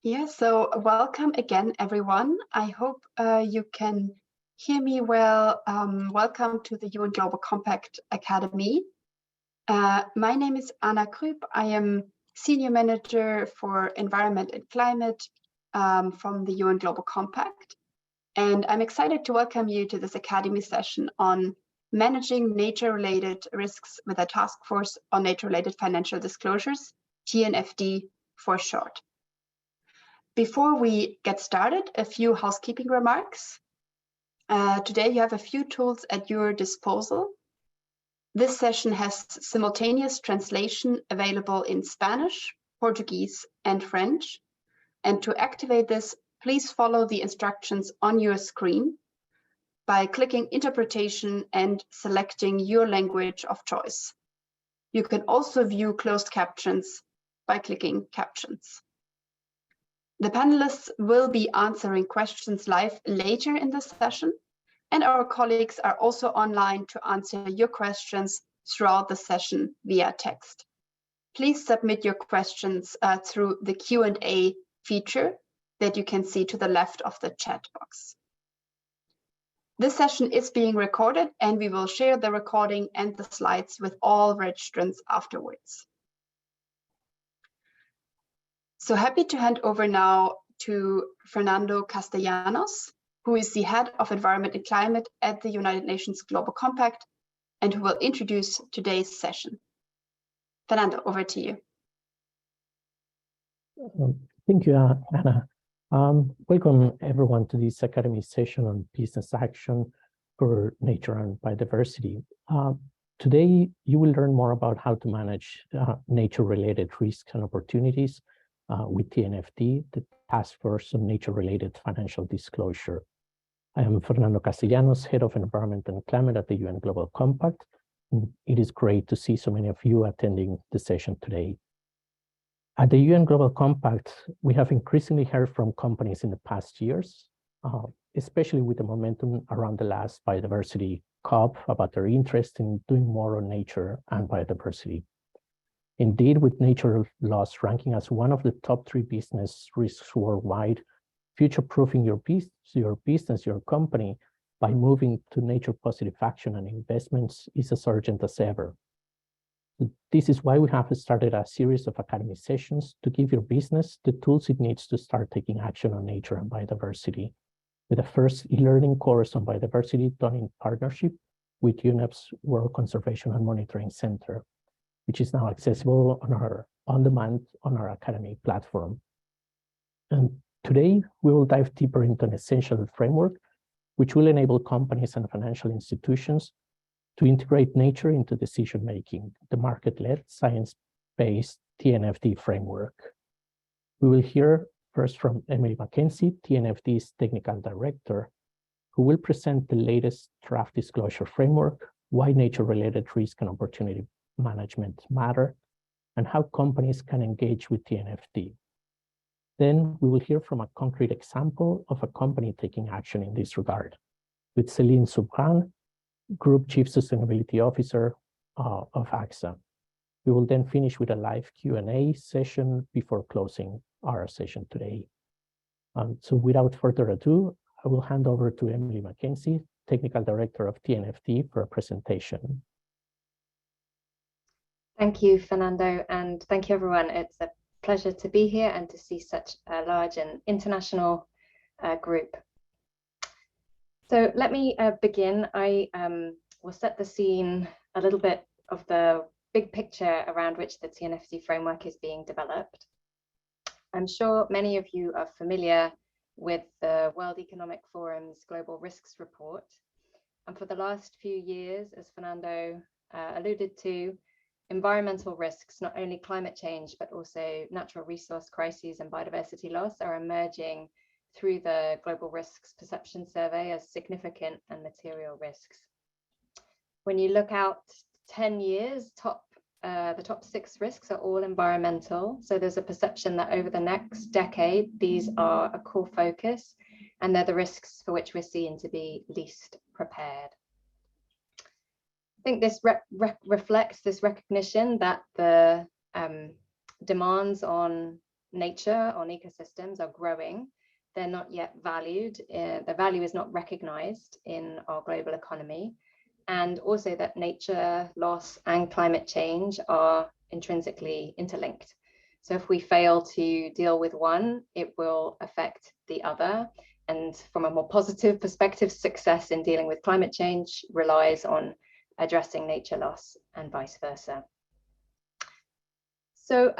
Yeah, so welcome again, everyone. I hope you can hear me well. Welcome to the UN Global Compact Academy. My name is Anna Krüpp. I am Senior Manager for Environment and Climate from the UN Global Compact. And I'm excited to welcome you to this Academy session on managing nature-related risks with a task force on nature-related financial disclosures, TNFD for short. Before we get started, a few housekeeping remarks. Today you have a few tools at your disposal. This session has simultaneous translation available in Spanish, Portuguese, and French. And to activate this, please follow the instructions on your screen by clicking Interpretation and selecting your language of choice. You can also view closed captions by clicking Captions. The panelists will be answering questions live later in the session, and our colleagues are also online to answer your questions throughout the session via text. Please submit your questions through the Q&A feature that you can see to the left of the chat box. This session is being recorded, and we will share the recording and the slides with all registrants afterwards. So happy to hand over now to Fernando Castellanos, who is the Head of Environment and Climate at the United Nations Global Compact, and who will introduce today's session. Fernando, over to you. Thank you, Anna. Welcome everyone to this Academy session on business action for nature and biodiversity. Today, you will learn more about how to manage nature-related risks and opportunities with TNFD, the Taskforce on Nature-Related Financial Disclosure. I am Fernando Castellanos, Head of Environment and Climate at the UN Global Compact. It is great to see so many of you attending the session today. At the UN Global Compact, we have increasingly heard from companies in the past years, especially with the momentum around the last biodiversity COP, about their interest in doing more on nature and biodiversity. Indeed, with nature loss ranking as one of the top 3 business risks worldwide, future-proofing your business, your company, by moving to nature-positive action and investments is as urgent as ever. This is why we have started a series of Academy sessions to give your business the tools it needs to start taking action on nature and biodiversity, with the first e-learning course on biodiversity done in partnership with UNEP's World Conservation and Monitoring Center, which is now accessible on demand on our Academy platform. And today, we will dive deeper into an essential framework, which will enable companies and financial institutions to integrate nature into decision-making, the market-led, science-based TNFD framework. We will hear first from Emily Mackenzie, TNFD's Technical Director, who will present the latest draft disclosure framework, why nature-related risk and opportunity management matter, and how companies can engage with TNFD. Then we will hear from a concrete example of a company taking action in this regard, with Céline Subran, Group Chief Sustainability Officer of AXA. We will then finish with a live Q&A session before closing our session today. So without further ado, I will hand over to Emily Mackenzie, Technical Director of TNFD, for a presentation. Thank you, Fernando, and thank you, everyone. It's a pleasure to be here and to see such a large and international group. So let me begin. I will set the scene a little bit of the big picture around which the TNFD framework is being developed. I'm sure many of you are familiar with the World Economic Forum's Global Risks Report. And for the last few years, as Fernando alluded to, environmental risks, not only climate change, but also natural resource crises and biodiversity loss, are emerging through the Global Risks Perception Survey as significant and material risks. When you look out 10 years, the top 6 risks are all environmental. So there's a perception that over the next decade, these are a core focus, and they're the risks for which we're seen to be least prepared. I think this reflects this recognition that the demands on nature, on ecosystems are growing. They're not yet valued. The value is not recognized in our global economy. And also that nature loss and climate change are intrinsically interlinked. So if we fail to deal with one, it will affect the other. And from a more positive perspective, success in dealing with climate change relies on addressing nature loss and vice versa. So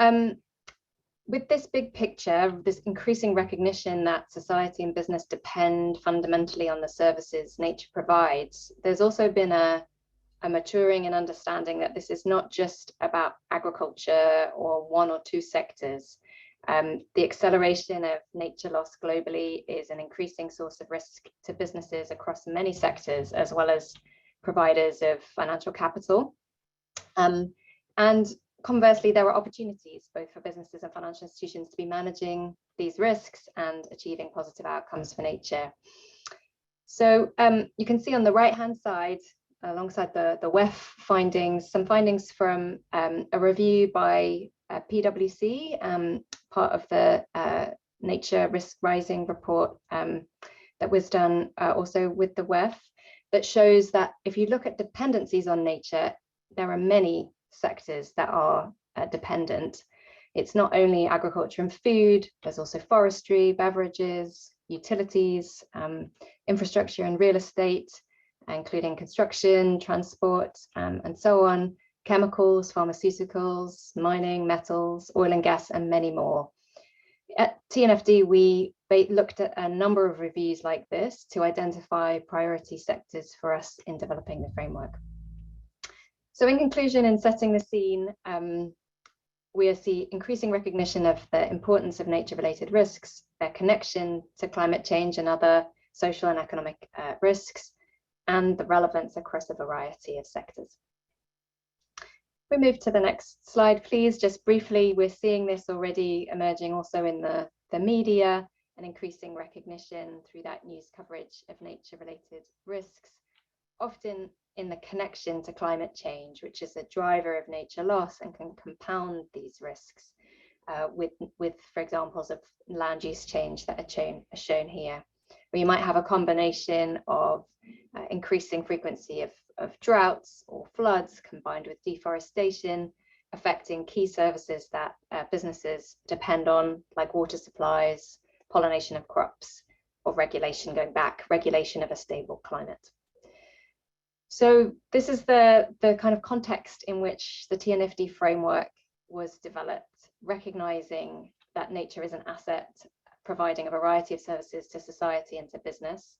with this big picture, this increasing recognition that society and business depend fundamentally on the services nature provides, there's also been a maturing and understanding that this is not just about agriculture or one or two sectors. The acceleration of nature loss globally is an increasing source of risk to businesses across many sectors, as well as providers of financial capital. And conversely, there are opportunities both for businesses and financial institutions to be managing these risks and achieving positive outcomes for nature. So you can see on the right-hand side, alongside the WEF findings, some findings from a review by PwC, part of the Nature Risk Rising report that was done also with the WEF, that shows that if you look at dependencies on nature, there are many sectors that are dependent. It's not only agriculture and food, there's also forestry, beverages, utilities, infrastructure and real estate, including construction, transport, and so on, chemicals, pharmaceuticals, mining, metals, oil and gas, and many more. At TNFD, we looked at a number of reviews like this to identify priority sectors for us in developing the framework. So in conclusion, in setting the scene, we see increasing recognition of the importance of nature-related risks, their connection to climate change and other social and economic risks, and the relevance across a variety of sectors. We move to the next slide, please. Just briefly, we're seeing this already emerging also in the media, and increasing recognition through that news coverage of nature-related risks, often in the connection to climate change, which is a driver of nature loss and can compound these risks with for examples of land use change that are shown here, where you might have a combination of increasing frequency of droughts or floods combined with deforestation, affecting key services that businesses depend on, like water supplies, pollination of crops, or regulation of a stable climate. So this is the kind of context in which the TNFD framework was developed, recognizing that nature is an asset, providing a variety of services to society and to business,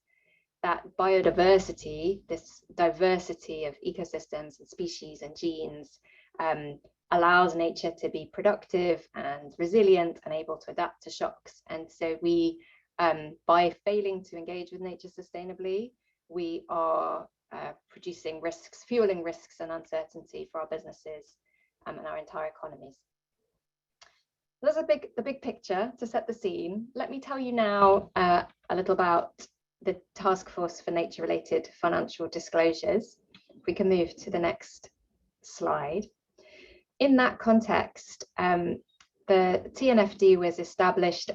that biodiversity, this diversity of ecosystems and species and genes, allows nature to be productive and resilient and able to adapt to shocks. And so we, by failing to engage with nature sustainably, we are producing risks, fueling risks and uncertainty for our businesses and our entire economies. That's the big picture to set the scene. Let me tell you now a little about the Taskforce for Nature-Related Financial Disclosures. If we can move to the next slide. In that context, the TNFD was established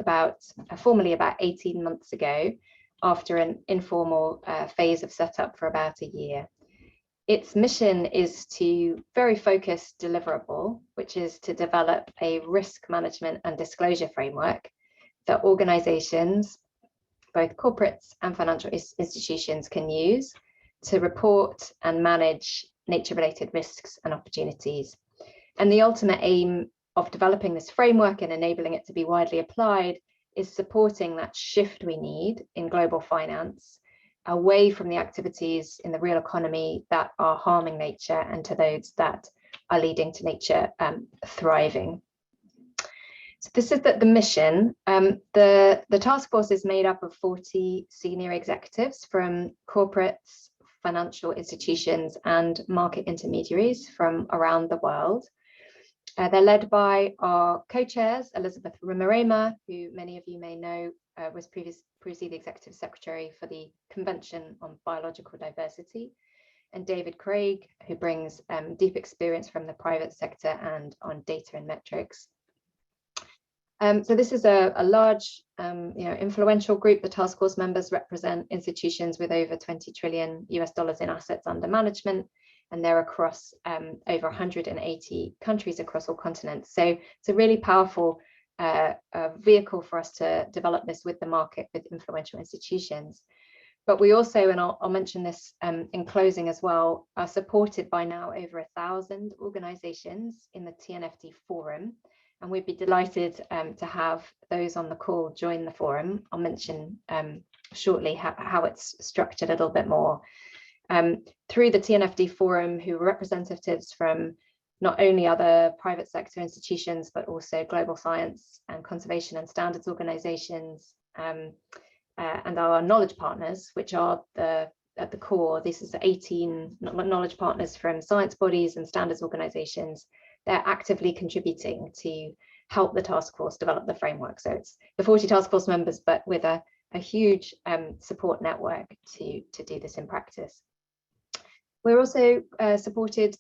formally about 18 months ago, after an informal phase of setup for about a year. Its mission is to very focused deliverable, which is to develop a risk management and disclosure framework that organizations, both corporates and financial institutions, can use to report and manage nature-related risks and opportunities. And the ultimate aim of developing this framework and enabling it to be widely applied is supporting that shift we need in global finance away from the activities in the real economy that are harming nature and to those that are leading to nature thriving. So this is the mission. The task force is made up of 40 senior executives from corporates, financial institutions, and market intermediaries from around the world. They're led by our co-chairs, Elizabeth Rimarema, who many of you may know was previously the Executive Secretary for the Convention on Biological Diversity, and David Craig, who brings deep experience from the private sector and on data and metrics. So this is a large, influential group. The task force members represent institutions with over $20 trillion in assets under management, and they're across over 180 countries across all continents. So it's a really powerful vehicle for us to develop this with the market, with influential institutions. But we also, and I'll mention this in closing as well, are supported by now over 1,000 organizations in the TNFD forum. And we'd be delighted to have those on the call join the forum. I'll mention shortly how it's structured a little bit more. Through the TNFD forum, who are representatives from not only other private sector institutions, but also global science and conservation and standards organizations, and our knowledge partners, which are at the core. This is 18 knowledge partners from science bodies and standards organizations. They're actively contributing to help the task force develop the framework. So it's the 40 task force members, but with a huge support network to do this in practice. We're also supported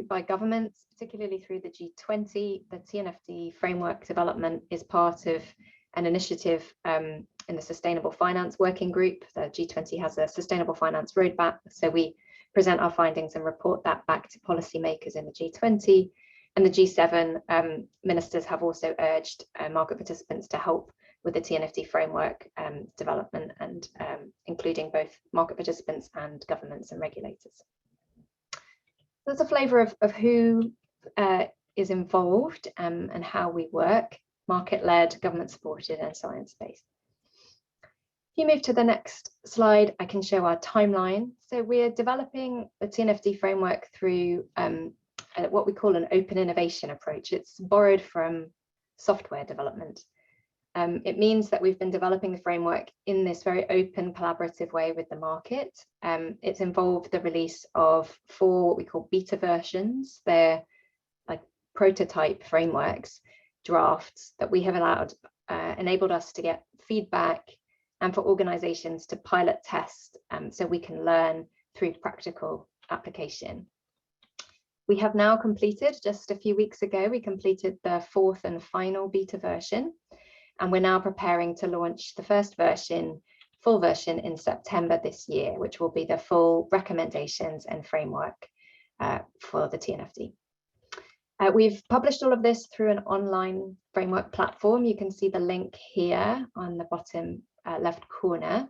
by governments, particularly through the G20. The TNFD framework development is part of an initiative in the Sustainable Finance Working Group. The G20 has a Sustainable Finance Roadmap, so we present our findings and report that back to policymakers in the G20. And the G7 ministers have also urged market participants to help with the TNFD framework development, and including both market participants and governments and regulators. That's a flavour of who is involved and how we work: market-led, government-supported, and science-based. If you move to the next slide, I can show our timeline. So we're developing the TNFD framework through what we call an open innovation approach. It's borrowed from software development. It means that we've been developing the framework in this very open, collaborative way with the market. It's involved the release of 4 what we call beta versions. They're like prototype frameworks, drafts that we have enabled us to get feedback, and for organizations to pilot test, so we can learn through practical application. We have now completed, just a few weeks ago, we completed the 4th and final beta version, and we're now preparing to launch the first version, full version, in September this year, which will be the full recommendations and framework for the TNFD. We've published all of this through an online framework platform. You can see the link here on the bottom left corner.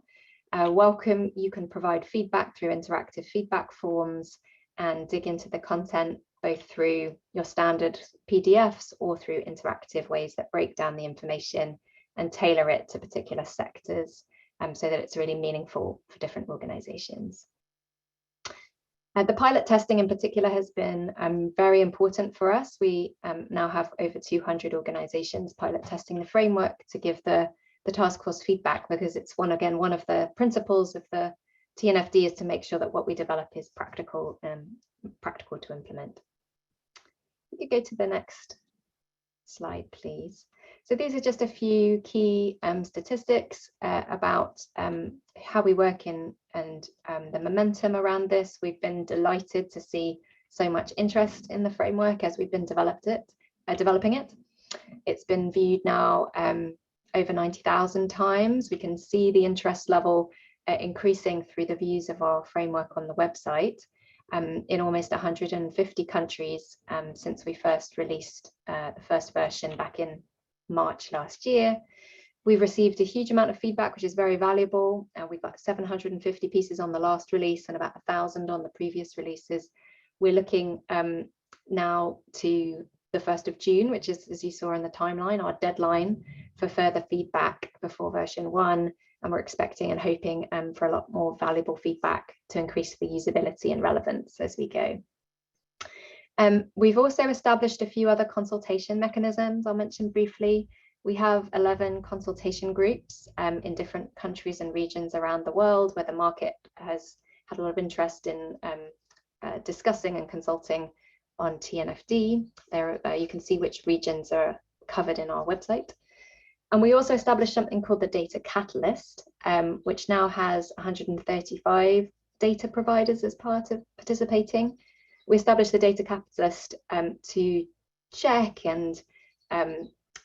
Welcome, you can provide feedback through interactive feedback forms and dig into the content both through your standard PDFs or through interactive ways that break down the information and tailor it to particular sectors, so that it's really meaningful for different organizations. The pilot testing in particular has been very important for us. We now have over 200 organizations pilot testing the framework to give the task force feedback, because it's one of the principles of the TNFD is to make sure that what we develop is practical to implement. You could go to the next slide, please. So these are just a few key statistics about how we work in and the momentum around this. We've been delighted to see so much interest in the framework as we've been developing it. It's been viewed now over 90,000 times. We can see the interest level increasing through the views of our framework on the website in almost 150 countries since we first released the first version back in March last year. We've received a huge amount of feedback, which is very valuable. We've got 750 pieces on the last release and about 1,000 on the previous releases. We're looking now to the 1st of June, which is, as you saw in the timeline, our deadline for further feedback before version 1. And we're expecting and hoping for a lot more valuable feedback to increase the usability and relevance as we go. We've also established a few other consultation mechanisms I'll mention briefly. We have 11 consultation groups in different countries and regions around the world where the market has had a lot of interest in discussing and consulting on TNFD. There, you can see which regions are covered in our website. And we also established something called the Data Catalyst, which now has 135 data providers as part of participating. We established the Data Catalyst to check and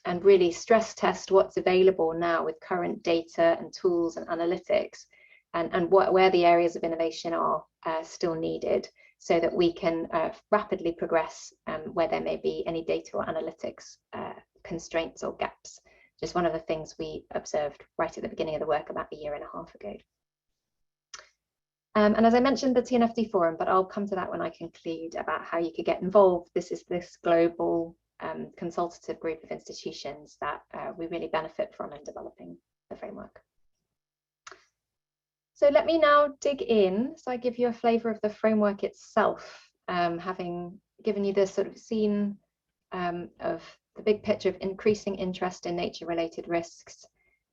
and really stress test what's available now with current data and tools and analytics, and where the areas of innovation are still needed, so that we can rapidly progress where there may be any data or analytics constraints or gaps. Just one of the things we observed right at the beginning of the work about a year and a half ago. And as I mentioned, the TNFD forum, but I'll come to that when I conclude about how you could get involved. This is this global consultative group of institutions that we really benefit from in developing the framework. So let me now dig in. So I give you a flavor of the framework itself, having given you this sort of scene of the big picture of increasing interest in nature-related risks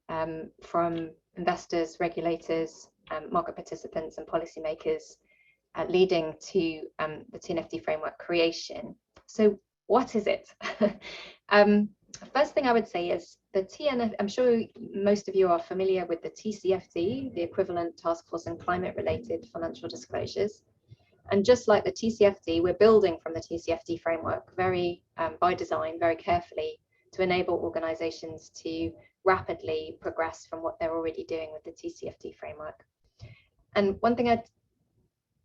from investors, regulators, market participants and policymakers, leading to the TNFD framework creation. So what is it? First thing I would say is the TNFD, I'm sure most of you are familiar with the TCFD, the equivalent Taskforce on Climate-Related Financial Disclosures. And just like the TCFD, we're building from the TCFD framework very, by design, very carefully, to enable organizations to rapidly progress from what they're already doing with the TCFD framework. And one thing I'd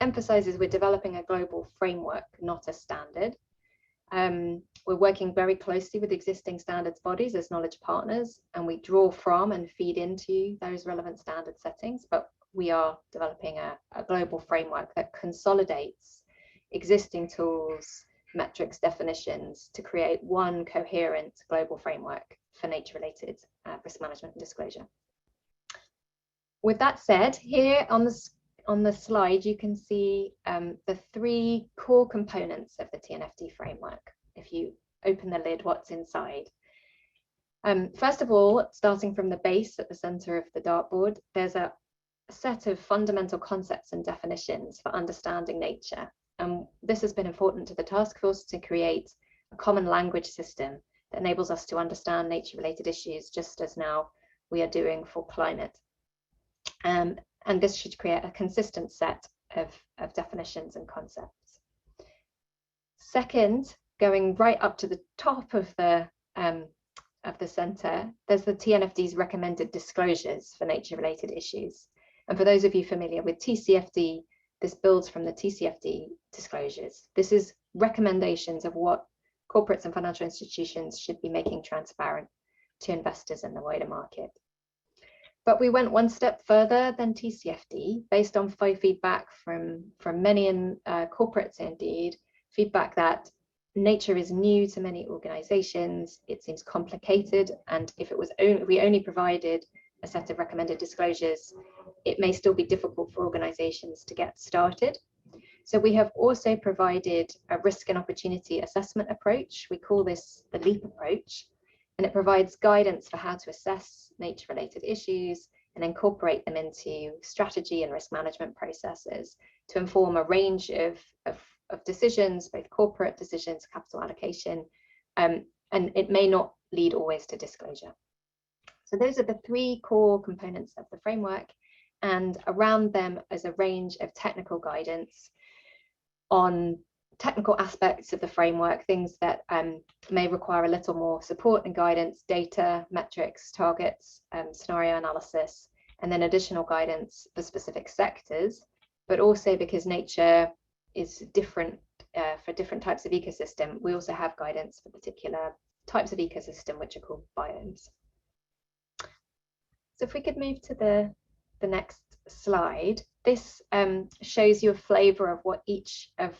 emphasize is we're developing a global framework, not a standard. We're working very closely with existing standards bodies as knowledge partners, and we draw from and feed into those relevant standard settings, but we are developing a global framework that consolidates existing tools, metrics, definitions to create one coherent global framework for nature-related risk management and disclosure. With that said, here on the slide, you can see the three core components of the TNFD framework. If you open the lid, what's inside? First of all, starting from the base at the center of the dartboard, there's a set of fundamental concepts and definitions for understanding nature. This has been important to the task force to create a common language system that enables us to understand nature-related issues, just as now we are doing for climate. And this should create a consistent set of definitions and concepts. Second, going right up to the top of the center, there's the TNFD's recommended disclosures for nature-related issues. And for those of you familiar with TCFD, this builds from the TCFD disclosures. This is recommendations of what corporates and financial institutions should be making transparent to investors in the wider market. But we went one step further than TCFD, based on feedback from many corporates indeed, feedback that nature is new to many organizations, it seems complicated, and if we only provided a set of recommended disclosures, it may still be difficult for organizations to get started. So we have also provided a risk and opportunity assessment approach. We call this the LEAP approach, and it provides guidance for how to assess nature-related issues and incorporate them into strategy and risk management processes to inform a range of decisions, both corporate decisions, capital allocation, and it may not lead always to disclosure. So those are the three core components of the framework, and around them is a range of technical guidance on technical aspects of the framework, things that may require a little more support and guidance, data, metrics, targets, scenario analysis, and then additional guidance for specific sectors, but also because nature is different for different types of ecosystem, we also have guidance for particular types of ecosystem, which are called biomes. So if we could move to the next slide, this shows you a flavor of what each of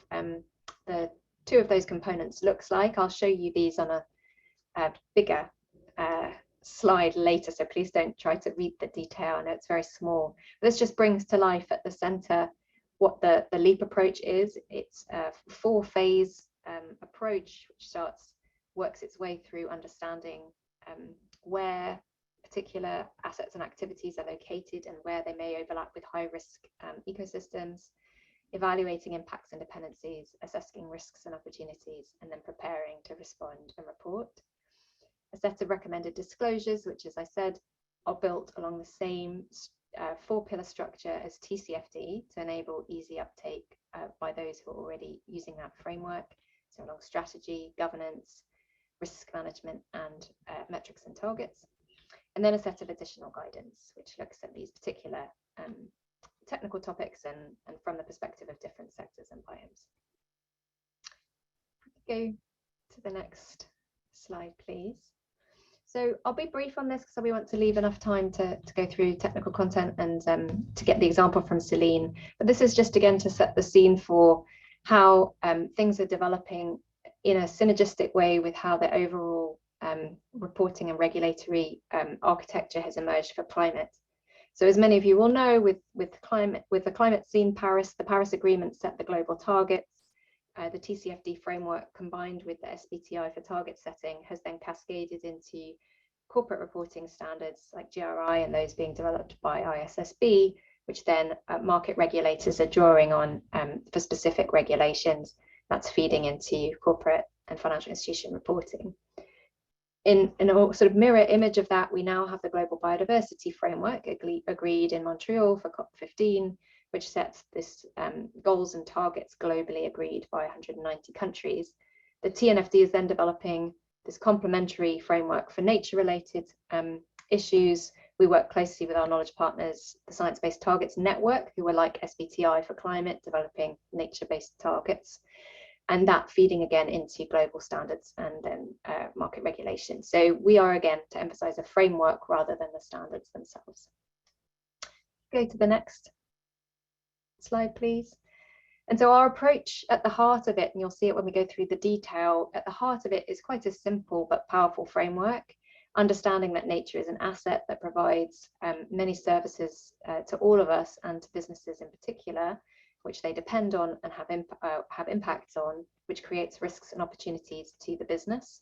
the two of those components looks like. I'll show you these on a bigger slide later, so please don't try to read the detail. I know it's very small. This just brings to life at the center what the LEAP approach is. It's a four-phase approach, which works its way through understanding where particular assets and activities are located and where they may overlap with high-risk ecosystems, evaluating impacts and dependencies, assessing risks and opportunities, and then preparing to respond and report. A set of recommended disclosures, which, as I said, are built along the same four-pillar structure as TCFD to enable easy uptake by those who are already using that framework. So along strategy, governance, risk management and metrics and targets. And then a set of additional guidance, which looks at these particular technical topics and from the perspective of different sectors and biomes. Go to the next slide, please. So I'll be brief on this because we want to leave enough time to go through technical content and to get the example from Celine. But this is just again to set the scene for how things are developing in a synergistic way with how the overall reporting and regulatory architecture has emerged for climate. So as many of you will know, with the climate scene, the Paris Agreement set the global targets. The TCFD framework combined with the SBTI for target setting has then cascaded into corporate reporting standards like GRI and those being developed by ISSB, which then market regulators are drawing on for specific regulations. That's feeding into corporate and financial institution reporting. In a sort of mirror image of that, we now have the Global Biodiversity Framework agreed in Montreal for COP15, which sets this goals and targets globally agreed by 190 countries. The TNFD is then developing this complementary framework for nature-related issues. We work closely with our knowledge partners, the Science Based Targets Network, who are like SBTI for climate, developing nature-based targets, and that feeding again into global standards and then market regulation. So we are, again, to emphasize a framework rather than the standards themselves. Go to the next slide, please. And so our approach at the heart of it, and you'll see it when we go through the detail, at the heart of it is quite a simple but powerful framework, understanding that nature is an asset that provides many services to all of us and to businesses in particular, which they depend on and have impacts on, which creates risks and opportunities to the business.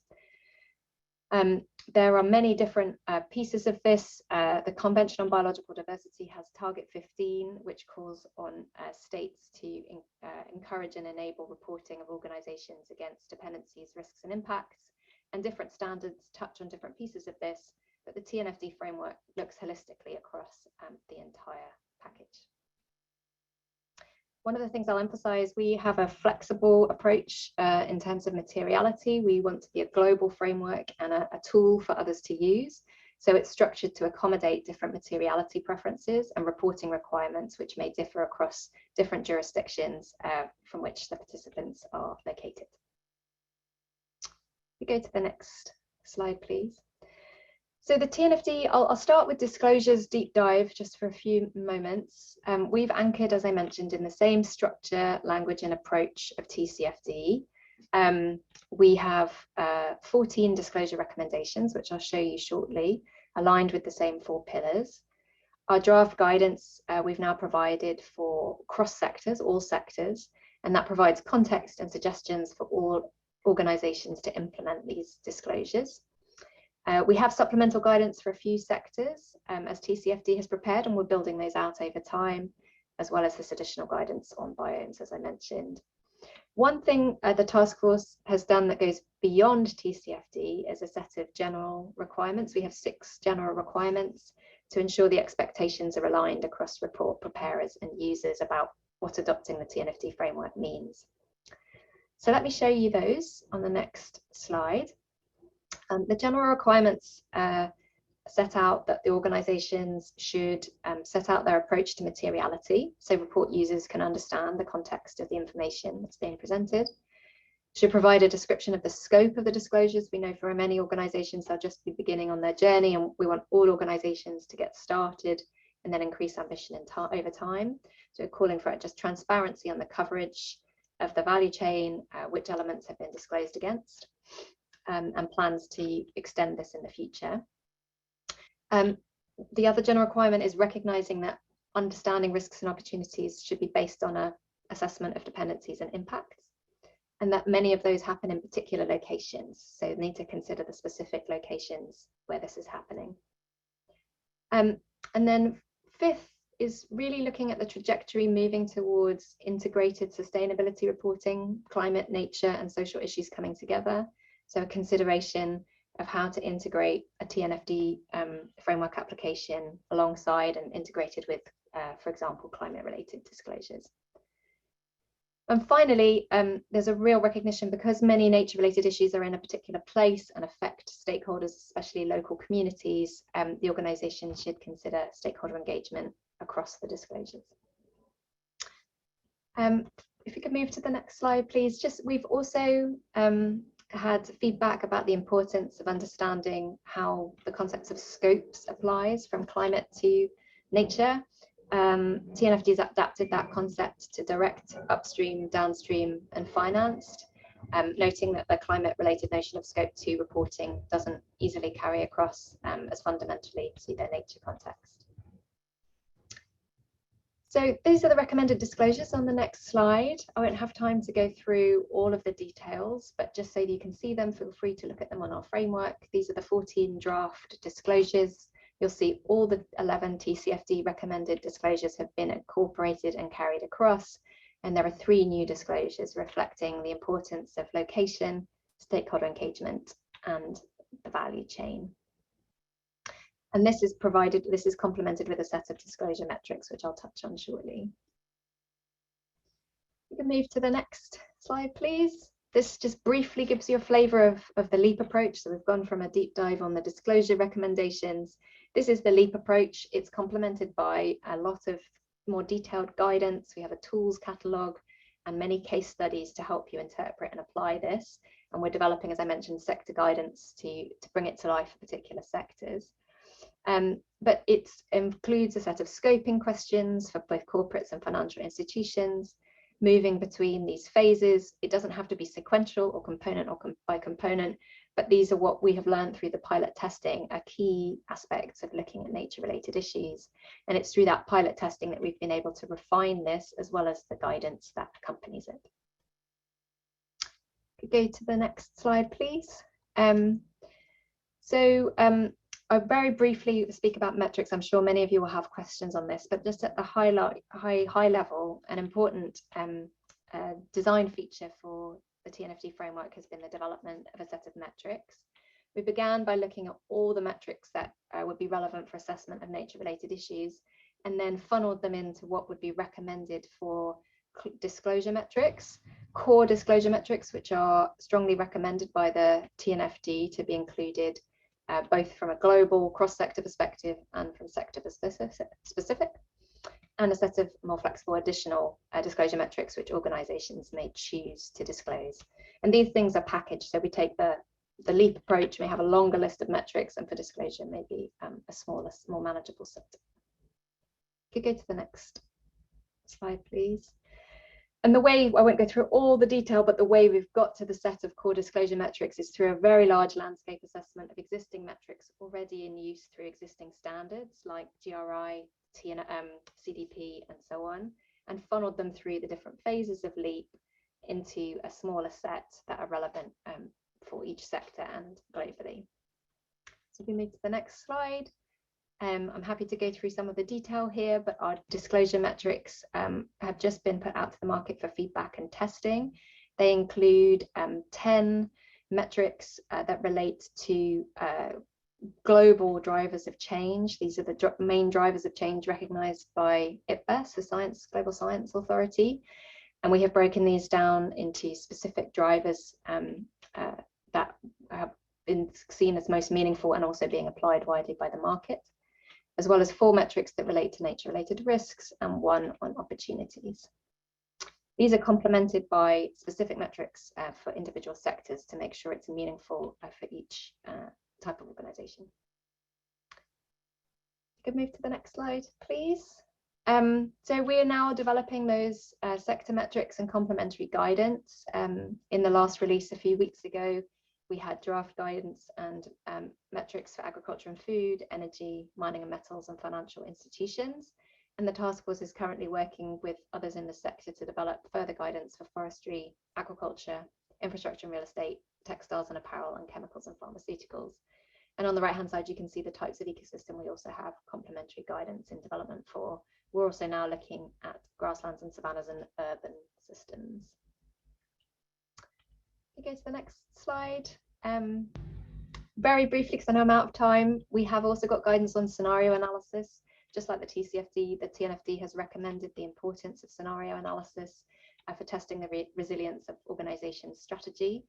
There are many different pieces of this. The Convention on Biological Diversity has Target 15, which calls on states to encourage and enable reporting of organizations against dependencies, risks and impacts, and different standards touch on different pieces of this, but the TNFD framework looks holistically across the entire package. One of the things I'll emphasize, we have a flexible approach in terms of materiality. We want to be a global framework and a tool for others to use. So it's structured to accommodate different materiality preferences and reporting requirements, which may differ across different jurisdictions from which the participants are located. We go to the next slide, please. So the TNFD, I'll start with disclosures deep dive just for a few moments. We've anchored, as I mentioned, in the same structure, language and approach of TCFD. We have 14 disclosure recommendations, which I'll show you shortly, aligned with the same 4 pillars. Our draft guidance we've now provided for cross sectors, all sectors, and that provides context and suggestions for all organizations to implement these disclosures. We have supplemental guidance for a few sectors as TCFD has prepared, and we're building those out over time, as well as this additional guidance on biomes, as I mentioned. One thing the Taskforce has done that goes beyond TCFD is a set of general requirements. We have 6 general requirements to ensure the expectations are aligned across report preparers and users about what adopting the TNFD framework means. So let me show you those on the next slide. The general requirements set out that the organizations should set out their approach to materiality, so report users can understand the context of the information that's being presented. Should provide a description of the scope of the disclosures. We know for many organizations they'll just be beginning on their journey, and we want all organizations to get started and then increase ambition over time. So calling for just transparency on the coverage of the value chain, which elements have been disclosed against. And plans to extend this in the future. The other general requirement is recognizing that understanding risks and opportunities should be based on an assessment of dependencies and impacts, and that many of those happen in particular locations. So you need to consider the specific locations where this is happening. And then 5th is really looking at the trajectory moving towards integrated sustainability reporting, climate, nature, and social issues coming together. So a consideration of how to integrate a TNFD framework application alongside and integrated with, for example, climate-related disclosures. And finally, there's a real recognition, because many nature-related issues are in a particular place and affect stakeholders, especially local communities, the organisation should consider stakeholder engagement across the disclosures. If you could move to the next slide, please. We've also had feedback about the importance of understanding how the concept of scopes applies from climate to nature. TNFD has adapted that concept to direct, upstream, downstream, and financed, noting that the climate-related notion of scope 2 reporting doesn't easily carry across as fundamentally to their nature context. So these are the recommended disclosures on the next slide. I won't have time to go through all of the details, but just so that you can see them, feel free to look at them on our framework. These are the 14 draft disclosures. You'll see all the 11 TCFD recommended disclosures have been incorporated and carried across. And there are 3 new disclosures reflecting the importance of location, stakeholder engagement, and the value chain. And this is complemented with a set of disclosure metrics, which I'll touch on shortly. You can move to the next slide, please. This just briefly gives you a flavour of the LEAP approach. So we've gone from a deep dive on the disclosure recommendations. This is the LEAP approach. It's complemented by a lot of more detailed guidance. We have a tools catalogue and many case studies to help you interpret and apply this. And we're developing, as I mentioned, sector guidance to bring it to life for particular sectors. But it includes a set of scoping questions for both corporates and financial institutions, moving between these phases. It doesn't have to be sequential or component or by component, but these are what we have learned through the pilot testing, are key aspects of looking at nature-related issues. And it's through that pilot testing that we've been able to refine this, as well as the guidance that accompanies it. Could go to the next slide, please. I'll very briefly speak about metrics. I'm sure many of you will have questions on this, but just at the high level, an important design feature for the TNFD framework has been the development of a set of metrics. We began by looking at all the metrics that would be relevant for assessment of nature-related issues, and then funneled them into what would be recommended for disclosure metrics, core disclosure metrics, which are strongly recommended by the TNFD to be included both from a global cross-sector perspective and from sector specific, and a set of more flexible additional disclosure metrics which organisations may choose to disclose. And these things are packaged, so we take the LEAP approach, we have a longer list of metrics, and for disclosure maybe a smaller, more manageable set. Could go to the next slide, please. And the way, I won't go through all the detail, but the way we've got to the set of core disclosure metrics is through a very large landscape assessment of existing metrics already in use through existing standards like GRI, CDP, and so on, and funneled them through the different phases of LEAP into a smaller set that are relevant for each sector and globally. So if we move to the next slide. I'm happy to go through some of the detail here, but our disclosure metrics have just been put out to the market for feedback and testing. They include 10 metrics that relate to global drivers of change. These are the main drivers of change recognized by IPBES, the Global Science Authority. And we have broken these down into specific drivers that have been seen as most meaningful and also being applied widely by the market, as well as 4 metrics that relate to nature-related risks and 1 on opportunities. These are complemented by specific metrics for individual sectors to make sure it's meaningful for each type of organisation. Could move to the next slide, please. So we are now developing those sector metrics and complementary guidance. In the last release a few weeks ago, we had draft guidance and metrics for agriculture and food, energy, mining and metals, and financial institutions. And the Taskforce is currently working with others in the sector to develop further guidance for forestry, agriculture, infrastructure and real estate, textiles and apparel, and chemicals and pharmaceuticals. And on the right-hand side, you can see the types of ecosystem we also have complementary guidance in development for. We're also now looking at grasslands and savannas and urban systems. We go to the next slide. Very briefly, because I know I'm out of time, we have also got guidance on scenario analysis. Just like the TCFD, the TNFD has recommended the importance of scenario analysis for testing the resilience of organizations' strategy.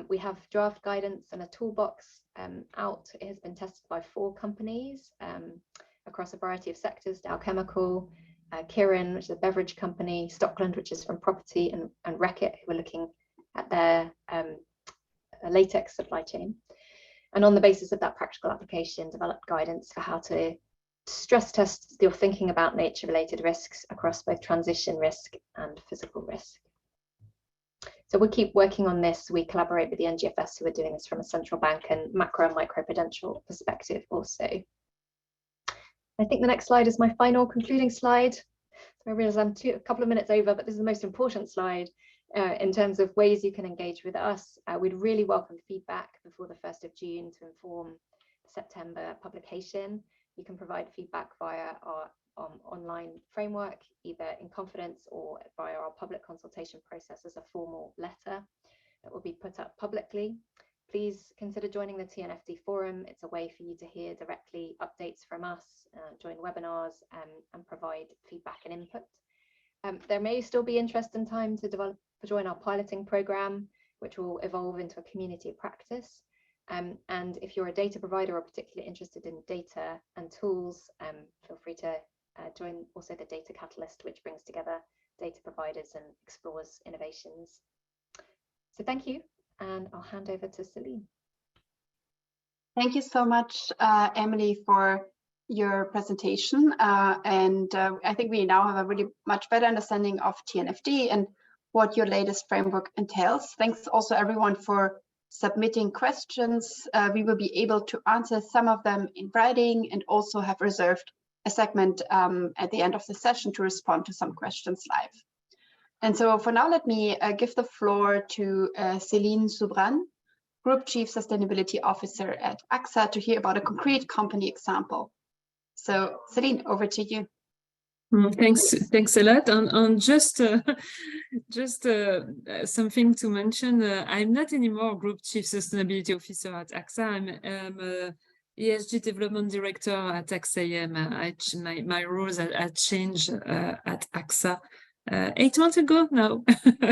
We have draft guidance and a toolbox out. It has been tested by 4 companies across a variety of sectors: Dow Chemical, Kirin, which is a beverage company, Stockland, which is from property, and Reckitt, who are looking at their latex supply chain. And on the basis of that practical application, developed guidance for how to stress test your thinking about nature-related risks across both transition risk and physical risk. So we'll keep working on this. We collaborate with the NGFS, who are doing this from a central bank and macro and micro-prudential perspective also. I think the next slide is my final concluding slide. So I realize I'm a couple of minutes over, but this is the most important slide in terms of ways you can engage with us. We'd really welcome feedback before the 1st of June to inform the September publication. You can provide feedback via our online framework, either in confidence or via our public consultation process as a formal letter that will be put up publicly. Please consider joining the TNFD forum. It's a way for you to hear directly updates from us, join webinars, and provide feedback and input. There may still be interest and time to join our piloting program, which will evolve into a community of practice. And if you're a data provider or particularly interested in data and tools, feel free to join also the Data Catalyst, which brings together data providers and explores innovations. So thank you, and I'll hand over to Celine. Thank you so much, Emily, for your presentation. I think we now have a really much better understanding of TNFD and what your latest framework entails. Thanks also everyone for submitting questions. We will be able to answer some of them in writing and also have reserved a segment at the end of the session to respond to some questions live. And so for now, let me give the floor to Céline Soubran, Group Chief Sustainability Officer at AXA, to hear about a concrete company example. So Céline, over to you. Thanks a lot. And just something to mention, I'm not anymore Group Chief Sustainability Officer at AXA. I'm ESG Development Director at AXA IM. My roles had changed at AXA 8 months ago now.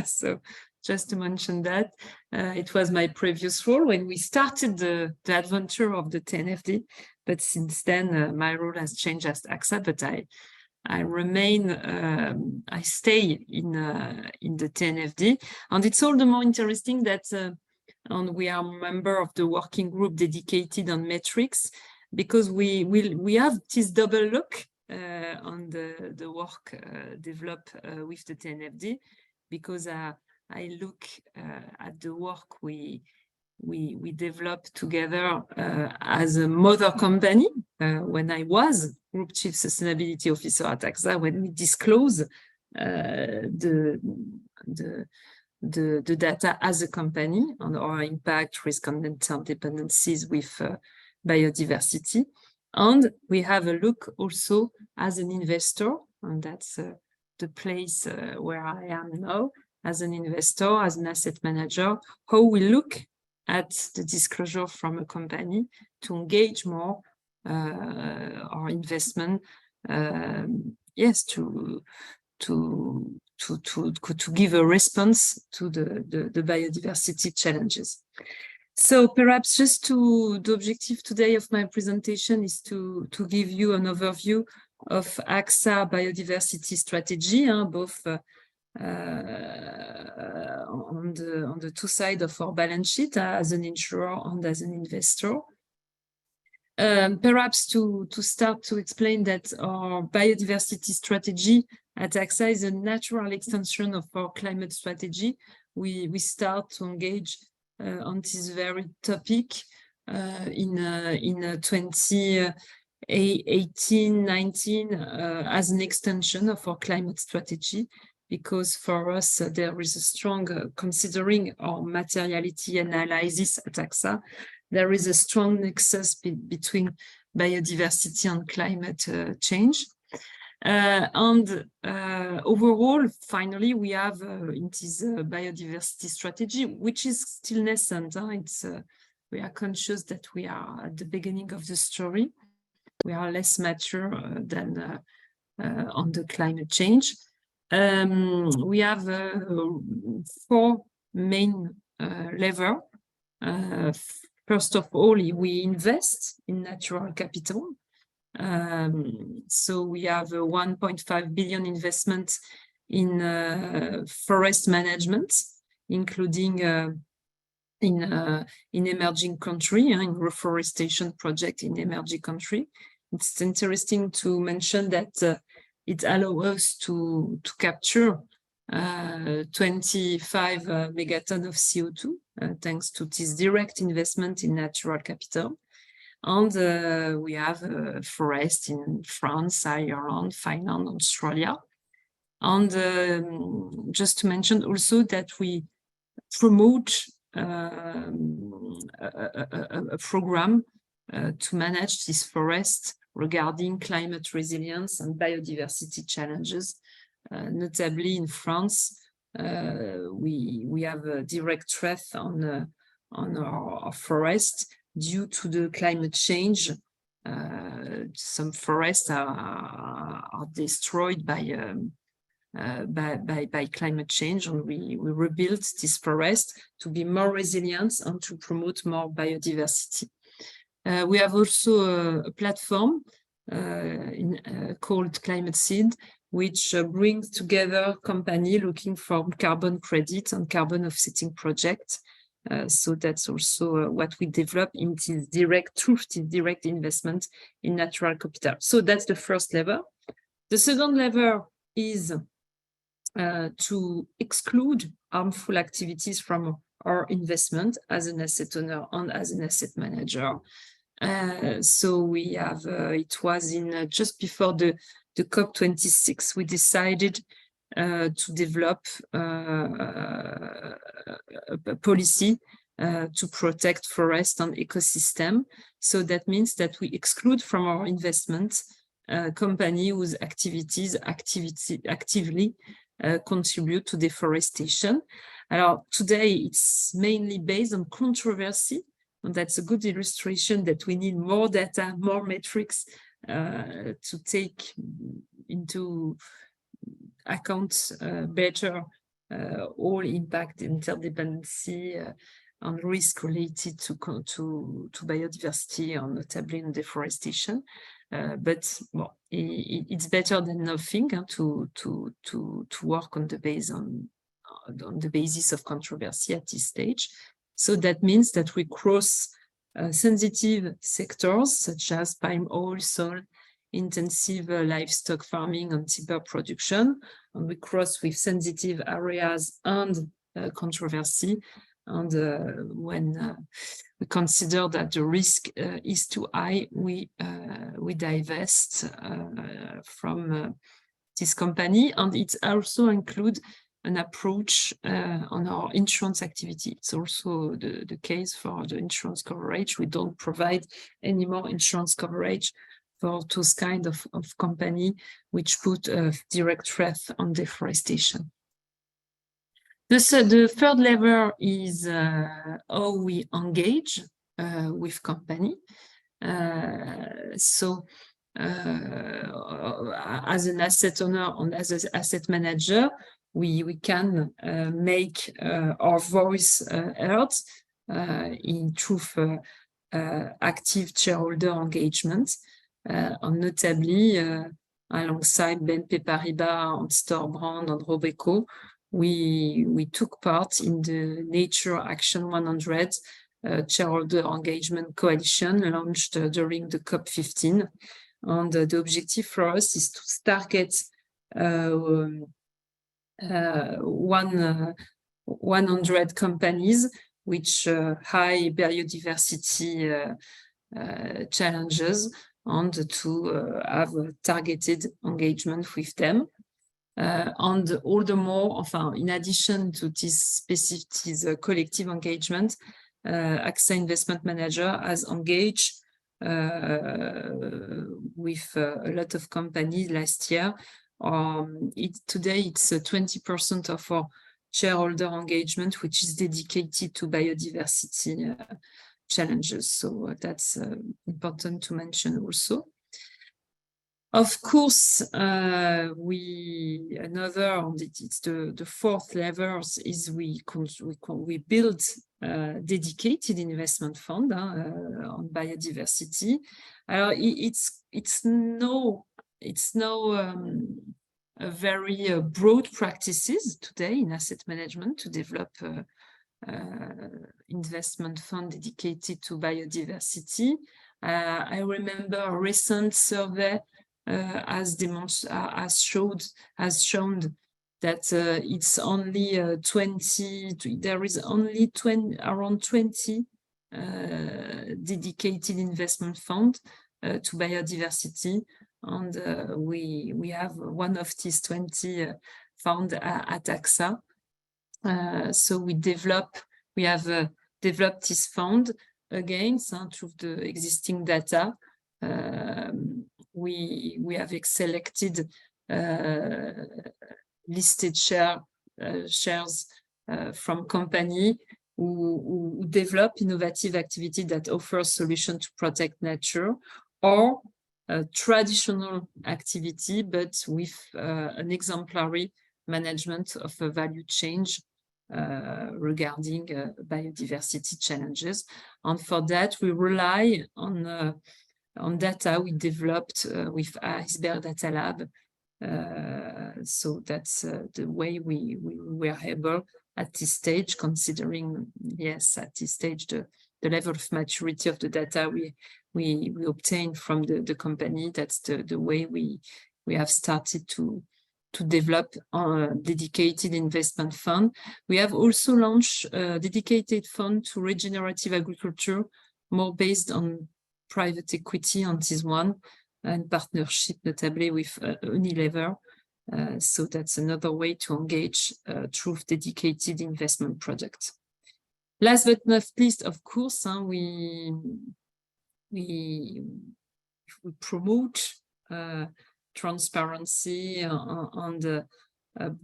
So just to mention that, it was my previous role when we started the adventure of the TNFD. But since then, my role has changed as AXA, but I remain, I stay in the TNFD. And it's all the more interesting that and we are a member of the working group dedicated on metrics, because we have this double look on the work developed with the TNFD, because I look at the work we developed together as a mother company when I was Group Chief Sustainability Officer at AXA, when we disclose the data as a company on our impact, risk, and interdependencies with biodiversity. And we have a look also as an investor, and that's the place where I am now, as an investor, as an asset manager, how we look at the disclosure from a company to engage more our investment, yes, to give a response to the biodiversity challenges. So perhaps just the objective today of my presentation is to give you an overview of AXA biodiversity strategy, both on the two sides of our balance sheet, as an insurer and as an investor. Perhaps to start to explain that our biodiversity strategy at AXA is a natural extension of our climate strategy. We start to engage on this very topic in 2018-19 as an extension of our climate strategy, because for us there is a strong, considering our materiality analysis at AXA, there is a strong nexus between biodiversity and climate change. Overall, finally, we have in this biodiversity strategy, which is still nascent. We are conscious that we are at the beginning of the story. We are less mature than on the climate change. We have 4 main levels. First of all, we invest in natural capital. So we have a 1.5 billion investment in forest management, including in emerging country, in reforestation project in emerging country. It's interesting to mention that it allows us to capture 25 megatons of CO2 thanks to this direct investment in natural capital. And we have forest in France, Ireland, Finland, Australia. And just to mention also that we promote a program to manage this forest regarding climate resilience and biodiversity challenges. Notably in France, we have a direct threat on our forest due to the climate change. Some forests are destroyed by climate change, and we rebuilt this forest to be more resilient and to promote more biodiversity. We have also a platform called Climate Seed, which brings together companies looking for carbon credit and carbon offsetting projects. So that's also what we develop in this direct investment in natural capital. So that's the first level. The second level is to exclude harmful activities from our investment as an asset owner and as an asset manager. So we have, it was in just before the COP26, we decided to develop a policy to protect forest and ecosystem. So that means that we exclude from our investments company whose activities actively contribute to deforestation. Today it's mainly based on controversy, and that's a good illustration that we need more data, more metrics to take into account better all impact, interdependency, and risk related to biodiversity, and notably in deforestation. But well, it's better than nothing to work on the basis of controversy at this stage. So that means that we cross sensitive sectors such as palm oil, soil, intensive livestock farming and timber production, and we cross with sensitive areas and controversy. And when we consider that the risk is too high, we divest from this company. And it also includes an approach on our insurance activity. It's also the case for the insurance coverage. We don't provide any more insurance coverage for those kind of company which put a direct threat on deforestation. The third level is how we engage with company. So as an asset owner and as an asset manager, we can make our voice heard through active shareholder engagement. And notably, alongside BNP Paribas and Storebrand and Robeco, we took part in the Nature Action 100 shareholder engagement coalition launched during the COP15. And the objective for us is to target 100 companies which high biodiversity challenges, and to have a targeted engagement with them. And all the more, in addition to this collective engagement, AXA Investment Manager has engaged with a lot of companies last year. Today it's 20% of our shareholder engagement which is dedicated to biodiversity challenges. So that's important to mention also. Of course, it's the fourth levels is we build dedicated investment fund on biodiversity. It's no a very broad practices today in asset management to develop investment fund dedicated to biodiversity. I remember a recent survey has shown that it's only 20. There is only around 20 dedicated investment fund to biodiversity, and we have one of these 20 found at AXA. So we have developed this fund again through the existing data. We have selected listed shares from company who develop innovative activity that offers solution to protect nature, or traditional activity, but with an exemplary management of a value change regarding biodiversity challenges. And for that, we rely on data we developed with Iceberg Data Lab. So that's the way we were able at this stage, considering, yes, at this stage, the level of maturity of the data we obtained from the company. That's the way we have started to develop a dedicated investment fund. We have also launched a dedicated fund to regenerative agriculture, more based on private equity on this one, and partnership notably with Unilever. So that's another way to engage through dedicated investment projects. Last but not least, of course, we promote transparency and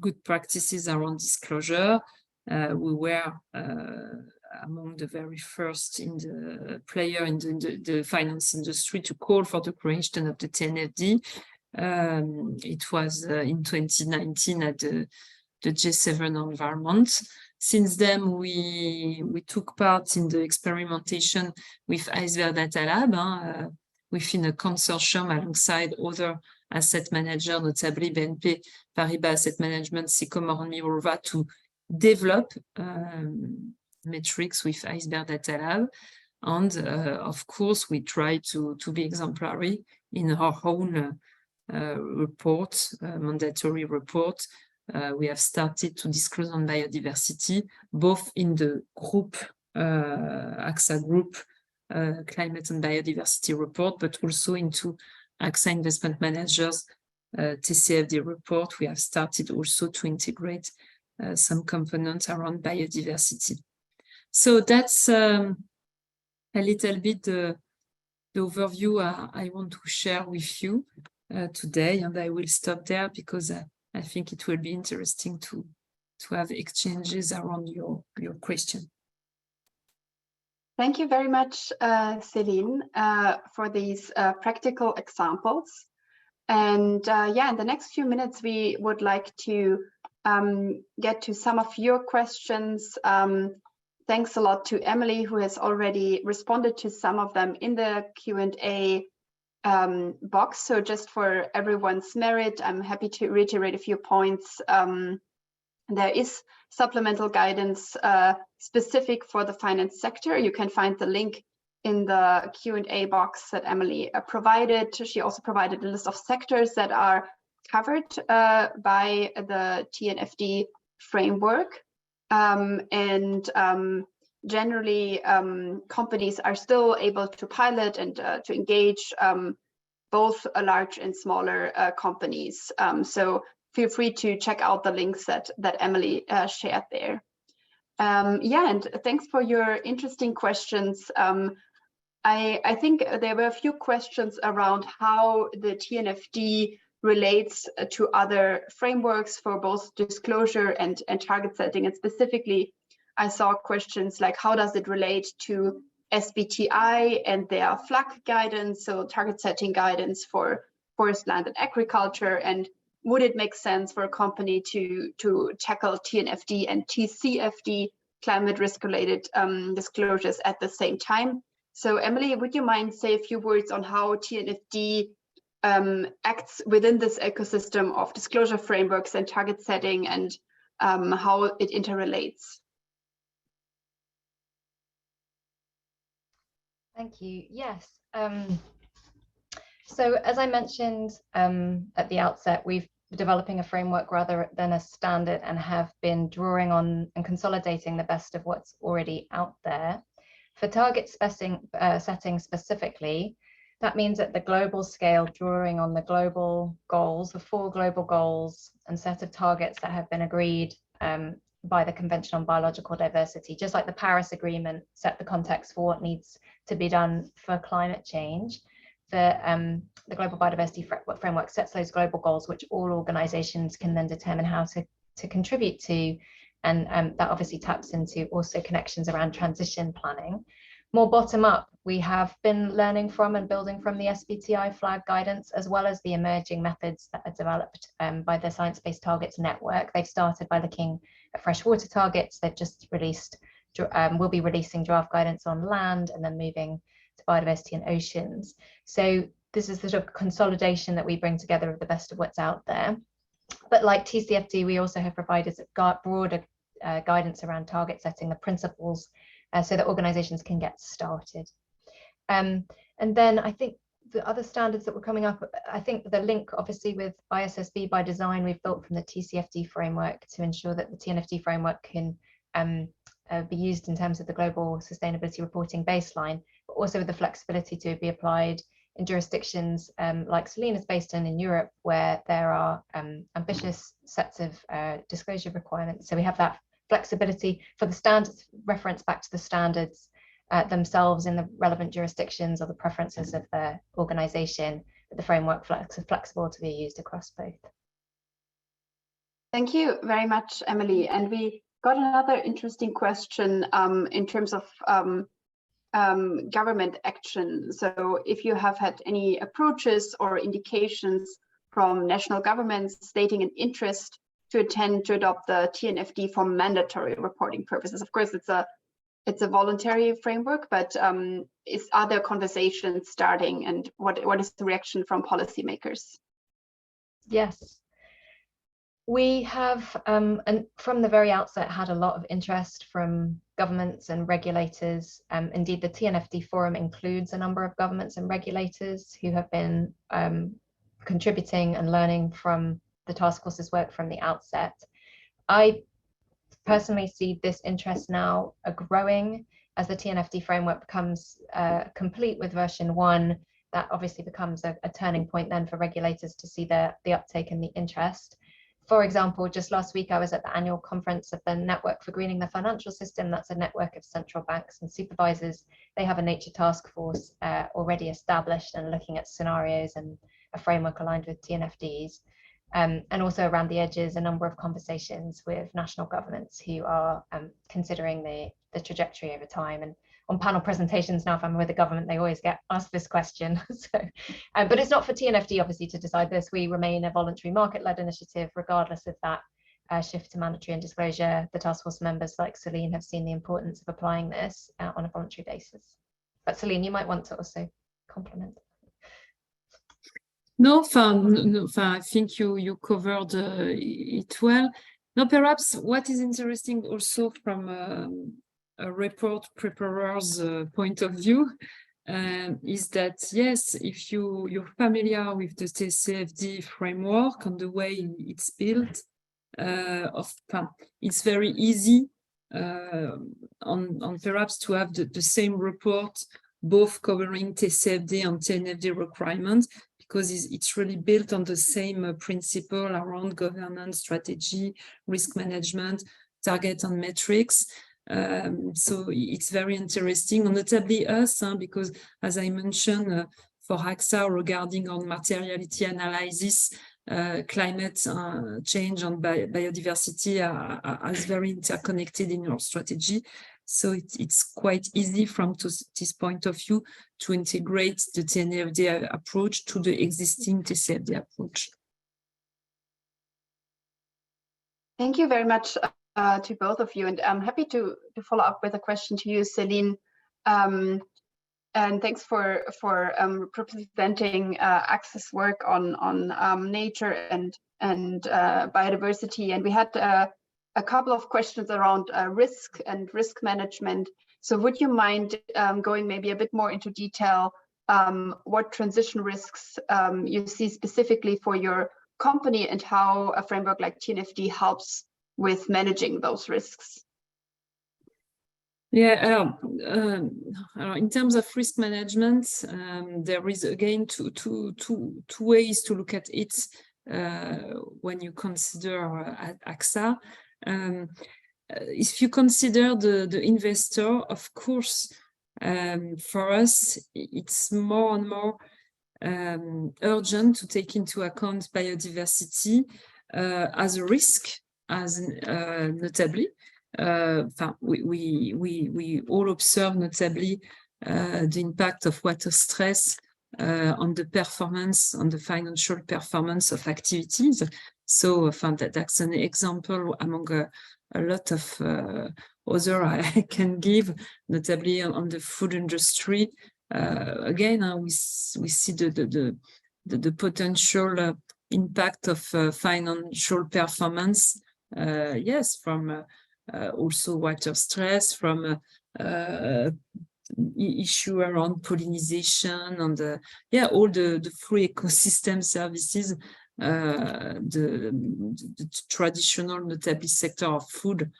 good practices around disclosure. We were among the very first in the player in the finance industry to call for the creation of the TNFD. It was in 2019 at the G7 environment. Since then, we took part in the experimentation with Iceberg Data Lab within a consortium alongside other asset managers, notably BNP Paribas Asset Management, Sycomore and Mirova, to develop metrics with Iceberg Data Lab. And of course, we try to be exemplary in our own report, mandatory report. We have started to disclose on biodiversity, both in the group, AXA Group Climate and Biodiversity report, but also into AXA Investment Managers TCFD report. We have started also to integrate some components around biodiversity. So that's a little bit the overview I want to share with you today, and I will stop there because I think it will be interesting to have exchanges around your question. Thank you very much, Céline, for these practical examples. And yeah, in the next few minutes, we would like to get to some of your questions. Thanks a lot to Emily, who has already responded to some of them in the Q&A box. So just for everyone's merit, I'm happy to reiterate a few points. There is supplemental guidance specific for the finance sector. You can find the link in the Q&A box that Emily provided. She also provided a list of sectors that are covered by the TNFD framework. Generally, companies are still able to pilot and to engage both large and smaller companies. So feel free to check out the links that Emily shared there. Yeah, and thanks for your interesting questions. I think there were a few questions around how the TNFD relates to other frameworks for both disclosure and target setting. And specifically, I saw questions like, how does it relate to SBTI and their FLAG guidance, so target setting guidance for forest, land, and agriculture? And would it make sense for a company to tackle TNFD and TCFD, climate risk-related disclosures, at the same time? So Emily, would you mind say a few words on how TNFD acts within this ecosystem of disclosure frameworks and target setting, and how it interrelates? Thank you. Yes. So as I mentioned at the outset, we've been developing a framework rather than a standard, and have been drawing on and consolidating the best of what's already out there. For target setting specifically, that means at the global scale, drawing on the global goals, the 4 global goals and set of targets that have been agreed by the Convention on Biological Diversity, just like the Paris Agreement set the context for what needs to be done for climate change. The Global Biodiversity Framework sets those global goals, which all organizations can then determine how to contribute to. And that obviously taps into also connections around transition planning. More bottom up, we have been learning from and building from the SBTI flag guidance, as well as the emerging methods that are developed by the Science Based Targets Network. They've started by looking at freshwater targets. They've just released, will be releasing draft guidance on land, and then moving to biodiversity and oceans. So this is the sort of consolidation that we bring together of the best of what's out there. But like TCFD, we also have provided broader guidance around target setting, the principles, so that organizations can get started. And then I think the other standards that were coming up, I think the link obviously with ISSB by design, we've built from the TCFD framework to ensure that the TNFD framework can be used in terms of the global sustainability reporting baseline, but also with the flexibility to be applied in jurisdictions like Celine is based in Europe, where there are ambitious sets of disclosure requirements. So we have that flexibility for the standards, reference back to the standards themselves in the relevant jurisdictions or the preferences of the organization, but the framework flexible to be used across both. Thank you very much, Emily. And we got another interesting question in terms of government action. So if you have had any approaches or indications from national governments stating an interest to adopt the TNFD for mandatory reporting purposes. Of course, it's a voluntary framework, but are there conversations starting, and what is the reaction from policymakers? Yes. We have, and from the very outset, had a lot of interest from governments and regulators. Indeed, the TNFD forum includes a number of governments and regulators who have been contributing and learning from the Taskforce's work from the outset. I personally see this interest now growing as the TNFD framework becomes complete with version 1. That obviously becomes a turning point then for regulators to see the uptake and the interest. For example, just last week, I was at the annual conference of the Network for Greening the Financial System. That's a network of central banks and supervisors. They have a nature task force already established and looking at scenarios and a framework aligned with TNFDs. And also around the edges, a number of conversations with national governments who are considering the trajectory over time. And on panel presentations now, if I'm with the government, they always get asked this question. So, but it's not for TNFD, obviously, to decide this. We remain a voluntary market-led initiative, regardless of that shift to mandatory and disclosure. The task force members like Celine have seen the importance of applying this on a voluntary basis. But Celine, you might want to also complement. No, I think you covered it well. Now, perhaps what is interesting also from a report preparer's point of view is that, yes, if you're familiar with the TCFD framework and the way it's built, it's very easy on perhaps to have the same report, both covering TCFD and TNFD requirements, because it's really built on the same principle around governance, strategy, risk management, target and metrics. So it's very interesting, and notably us, because as I mentioned, for AXA regarding on materiality analysis, climate change and biodiversity are very interconnected in your strategy. So it's quite easy from this point of view to integrate the TNFD approach to the existing TCFD approach. Thank you very much to both of you, and I'm happy to follow up with a question to you, Céline. And thanks for presenting Access work on nature and biodiversity. And we had a couple of questions around risk and risk management. So would you mind going maybe a bit more into detail what transition risks you see specifically for your company and how a framework like TNFD helps with managing those risks? Yeah, in terms of risk management, there is again two ways to look at it when you consider at AXA. If you consider the investor, of course, for us, it's more and more urgent to take into account biodiversity as a risk, as notably. We all observe notably the impact of water stress on the performance, on the financial performance of activities. So that's an example among a lot of other I can give, notably on the food industry. Again, we see the potential impact of financial performance, yes, from also water stress, from issue around pollination, and all the free ecosystem services, the traditional, notably sector of food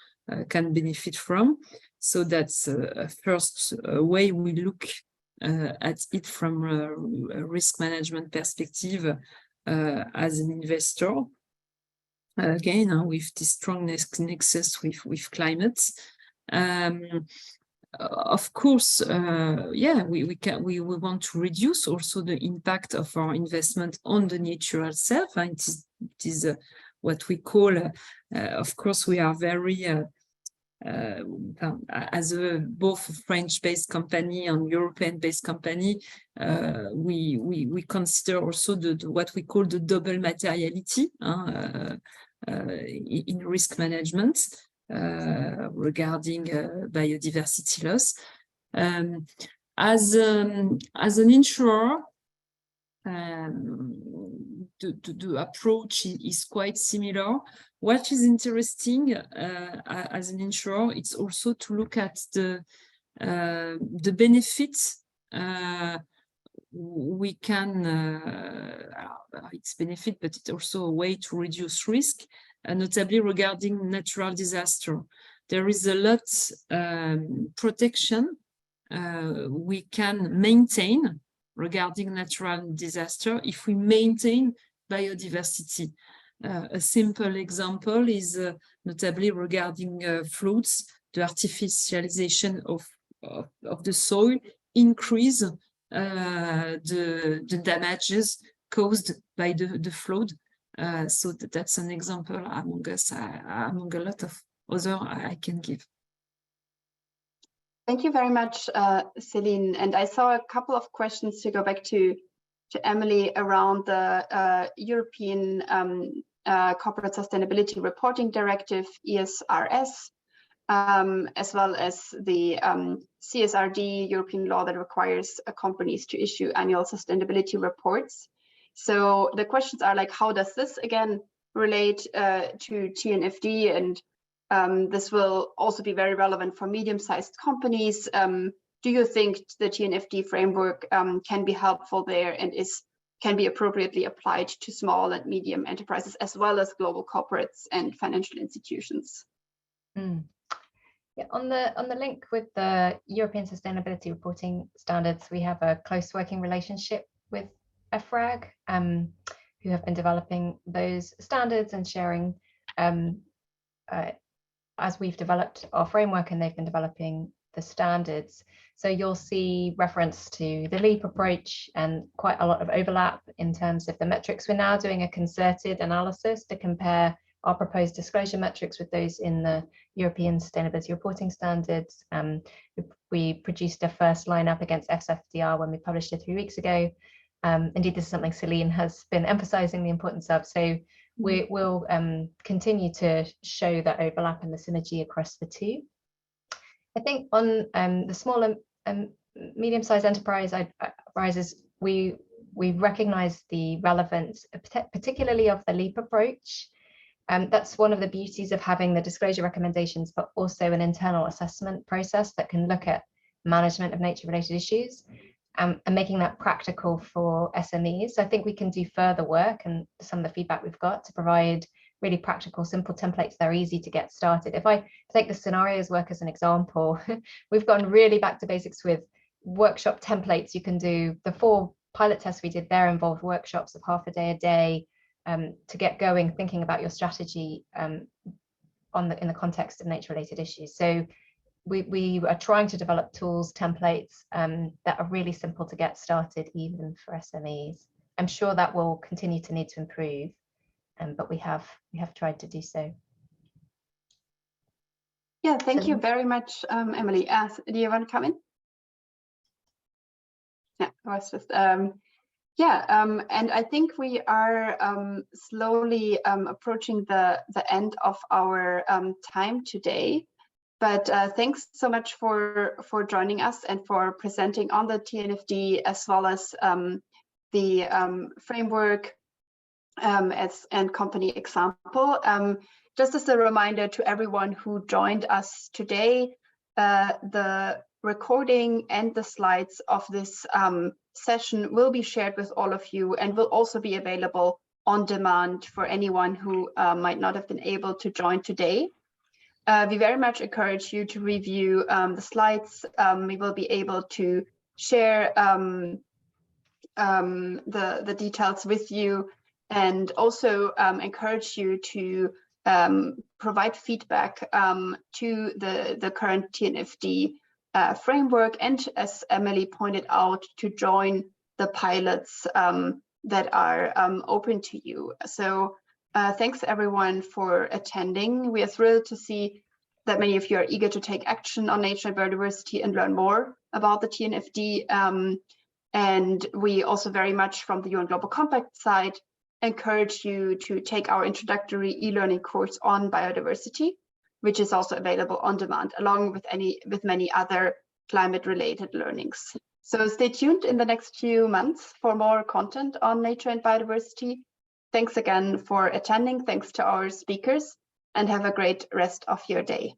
can benefit from. So that's a first way we look at it from a risk management perspective as an investor. Again, with this strong nexus with climate. Of course, we want to reduce also the impact of our investment on the nature itself. And it is what we call, of course, we are very, as both a French-based company and European-based company, we consider also what we call the double materiality in risk management regarding biodiversity loss. As an insurer, the approach is quite similar. What is interesting as an insurer, it's also to look at the benefits we can, it's benefit, but it's also a way to reduce risk, notably regarding natural disaster. There is a lot protection we can maintain regarding natural disaster if we maintain biodiversity. A simple example is notably regarding floods. The artificialization of the soil increase the damages caused by the flood. So that's an example among us, among a lot of other I can give. Thank you very much, Céline. And I saw a couple of questions to go back to Emily around the European Corporate Sustainability Reporting Directive, ESRS, as well as the CSRD European law that requires companies to issue annual sustainability reports. So the questions are like, how does this again relate to TNFD? And this will also be very relevant for medium-sized companies. Do you think the TNFD framework can be helpful there and can be appropriately applied to small and medium enterprises as well as global corporates and financial institutions? Yeah, on the link with the European Sustainability Reporting Standards, we have a close working relationship with EFRAG, who have been developing those standards and sharing as we've developed our framework, and they've been developing the standards. So you'll see reference to the LEAP approach and quite a lot of overlap in terms of the metrics. We're now doing a concerted analysis to compare our proposed disclosure metrics with those in the European Sustainability Reporting Standards. We produced a first lineup against SFDR when we published it 3 weeks ago. Indeed, this is something Celine has been emphasizing the importance of. So we will continue to show that overlap and the synergy across the two. I think on the smaller medium-sized enterprises, we recognize the relevance, particularly of the LEAP approach. That's one of the beauties of having the disclosure recommendations, but also an internal assessment process that can look at management of nature-related issues and making that practical for SMEs. So I think we can do further work, and some of the feedback we've got to provide really practical, simple templates that are easy to get started. If I take the scenarios work as an example, we've gone really back to basics with workshop templates. You can do the 4 pilot tests we did there involved workshops of half a day to get going, thinking about your strategy in the context of nature-related issues. So we are trying to develop tools, templates that are really simple to get started, even for SMEs. I'm sure that will continue to need to improve, but we have tried to do so. Yeah, thank you very much, Emily. Do you want to come in? Yeah, I was just and I think we are slowly approaching the end of our time today. But thanks so much for joining us and for presenting on the TNFD, as well as the framework and company example. Just as a reminder to everyone who joined us today, the recording and the slides of this session will be shared with all of you and will also be available on demand for anyone who might not have been able to join today. We very much encourage you to review the slides. We will be able to share the details with you, and also encourage you to provide feedback to the current TNFD framework, and as Emily pointed out, to join the pilots that are open to you. So thanks everyone for attending. We are thrilled to see that many of you are eager to take action on nature and biodiversity and learn more about the TNFD. And we also very much from the UN Global Compact side encourage you to take our introductory e-learning course on biodiversity, which is also available on demand, along with many other climate-related learnings. So stay tuned in the next few months for more content on nature and biodiversity. Thanks again for attending. Thanks to our speakers, and have a great rest of your day.